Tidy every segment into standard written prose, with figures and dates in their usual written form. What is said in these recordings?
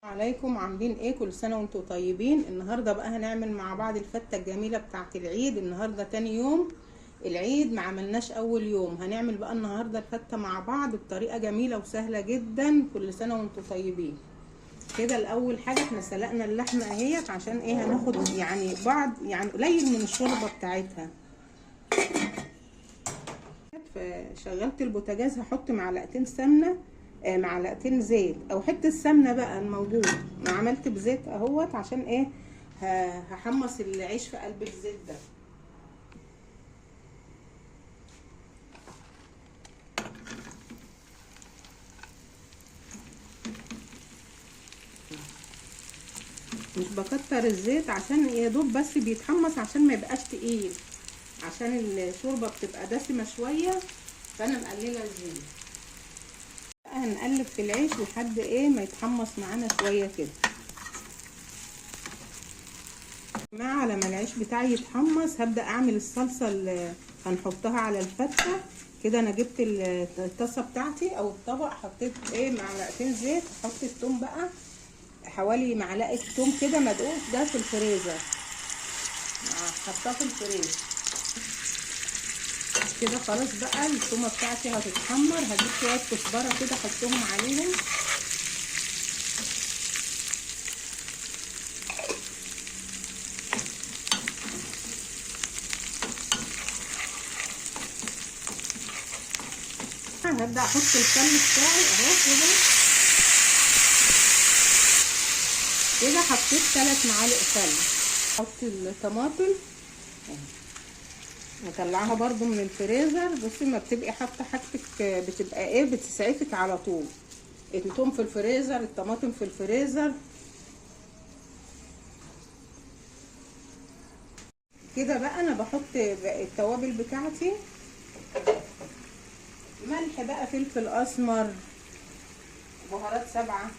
عليكم، عاملين ايه؟ كل سنه وانتم طيبين. النهارده بقى هنعمل مع بعض الفته الجميله بتاعه العيد. النهارده تاني يوم العيد، ما عملناش اول يوم. هنعمل بقى النهارده الفته مع بعض بطريقه جميله وسهله جدا. كل سنه وانتم طيبين. كده الاول حاجه احنا سلقنا اللحمه اهيت، عشان ايه؟ هناخد يعني بعض يعني قليل من الشوربه بتاعتها. فشغلت البوتاجاز، هحط معلقتين سمنه، معلقتين زيت او حته سمنه بقى الموجود. انا عملت بزيت اهوت عشان ايه؟ هحمص العيش في قلب الزيت ده. مش بكتر الزيت عشان يا دوب بس بيتحمص، عشان ما يبقاش تقيل، عشان الشوربه بتبقى دسمه شويه، فانا مقلله الزيت. هنقلب في العيش لحد ايه ما يتحمص معانا شويه كده. على ما العيش بتاعي يتحمص هبدأ اعمل الصلصة اللي هنحطها على الفتة. كده انا جبت الطاسة بتاعتي او الطبق، حطيت ايه معلقتين زيت. احط التوم بقى، حوالي معلقة توم كده مدقوق، ده في الفريزر، حطاه في الفريزر كده. خلاص بقى التومة بتاعتي هتتحمر، هجيب شوية كزبرة كده احطهم عليهم. هبدأ احط الخل بتاعي اهو كده. كده حطيت 3 معالق خل. احط الطماطم، نطلعها برضو من الفريزر. بصي ما بتبقي حاطه حاجتك بتبقى ايه، بتسعفك على طول. الثوم في الفريزر، الطماطم في الفريزر. كده بقى انا بحط التوابل بتاعتي، ملح بقى، فلفل اسمر، بهارات 7.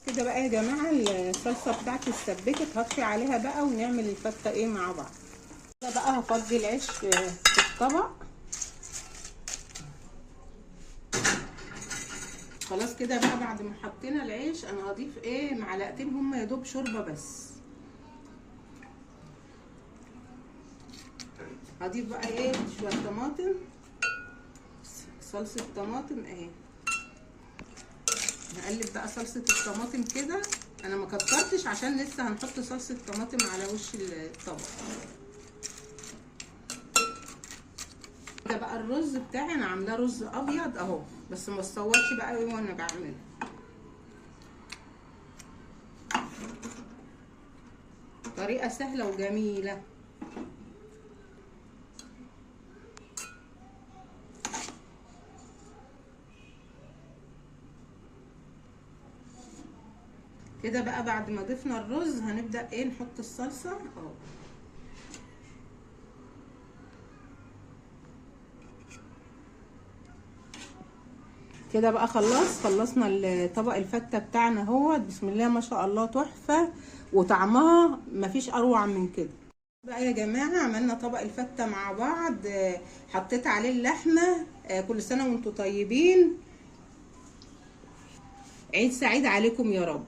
كده بقى يا جماعه الصلصه بتاعتي اتسبكت، هطفي عليها بقى ونعمل الفته ايه مع بعض. كده بقى هفضي العيش في الطبق. خلاص كده بقى بعد ما حطينا العيش انا هضيف ايه معلقتين، هم يا دوب شوربه بس. هضيف بقى ايه شويه طماطم، صلصه طماطم اهي. نقلب بقى صلصه الطماطم كده. انا ما كترتش عشان لسه هنحط صلصه طماطم على وش الطبق. ده بقى الرز بتاعي، انا عاملاه رز ابيض اهو، بس ما اتصورش بقى ايه وانا بعمله. طريقه سهله وجميله. كده بقى بعد ما ضفنا الرز هنبدأ ايه نحط الصلصة اهو. كده بقى خلصنا الطبق الفتة بتاعنا اهو. بسم الله ما شاء الله، تحفة وطعمها مفيش اروع من كده. بقى يا جماعة عملنا طبق الفتة مع بعض، حطيت عليه اللحمة. كل سنة وانتم طيبين، عيد سعيد عليكم يا رب.